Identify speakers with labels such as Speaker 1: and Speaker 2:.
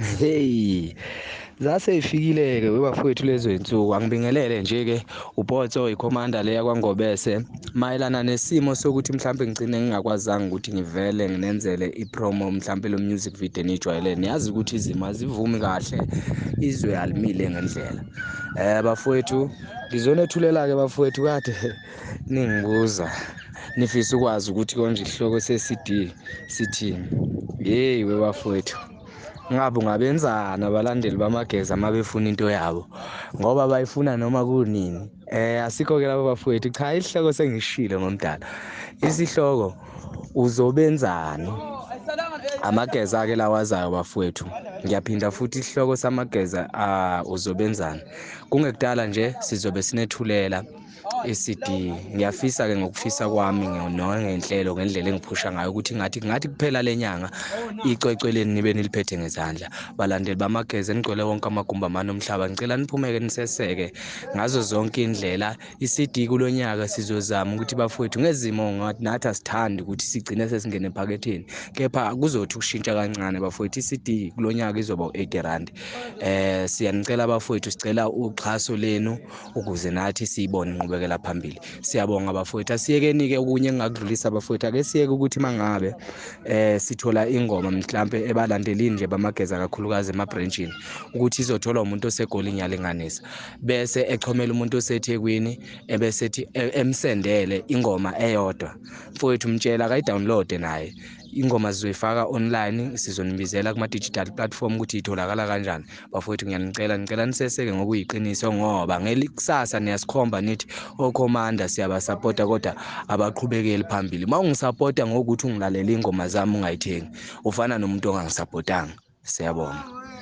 Speaker 1: Hey, zasey'fikile-ke webafowethu lezo y'nsuku. Angibingelele nje-ke UPotso ikhomanda leya kwaNgobese mayelana nesimo sokuthi mhlampe ngigcine ngingakwazanga ukuthi ngivele nginenzele ipromo mhlampe lo music video eniyijwayele. Niyazi ukuthi izimo azivumi kahle, izwe alimile ngendlela. Bafowethu, ngizonethulela-ke bafowethu kade ningibuza nifisa ukwazi ukuthi konje isihloko se-CD sithini. Yeyi webafowethu. Ngabe ungabenzani abalandeli baMageza uma befuna into yabo ngoba bayifuna noma kunini. Asikho-ke lapho bafowethu, cha isihloko sengishilo ngomdala. Isihloko uzobenzani? Amageza-ke lawazayo bafowethu. Ngiyaphinda futhi isihloko saMageza uzobenzani. Kungekudala nje sizobe sinethulela i-CD. Ngiyafisa-ke ngokufisa kwami nangenhlelo ngendlela engiphusha ngayo ukuthi ngathi kuphela lenyanga icwecwe leni nibe niliphethe ngezandla. Balandeli baMageza enigcwele wonke amagumbi amane omhlaba, ngicela niphumeke niseseke ngazo zonke indlela. I-CD kulonyaka sizozama ukuthi bafowethu ngezimo nathi asithandi ukuthi sigcine sesingene ephaketheni, kepha kuzothi ukushintsha kancane bafowethu. I-CD kulonyaka izoba u-R80. Siyanicela bafowethu, sicela uxhaso lenu ukuze nathi siyibone inqubekela phambili. Siyabonga bafowethu. Asiyekeni-ke okunye engingakudlulisa bafowethu, ake siyeke ukuthi mangabe sithola ingoma mhlampe ebalandelini nje baMageza kakhulukazi emabhrentshini ukuthi izotholwa umuntu oseGoli ngiyalinganisa, bese echomela umuntu oseThekwini ebese ethi emsendele ingoma eyodwa. Mfowethu mtshela akayi-download naye. Ingoma sizoyifaka online, sizonibizela kuma-digital platform ukuthi itholakala kanjani. Bafowethu ngicela niseseke ngokuyiqiniso ngoba ngelikusasa niyasikhomba nithi okhomanda siyabasapota kodwa abaqhubekeli phambili. Uma ungisapota ngokuthi ungilalela ingoma zami ungayithengi, ufana nomuntu ongangisapotanga. Siyabonga.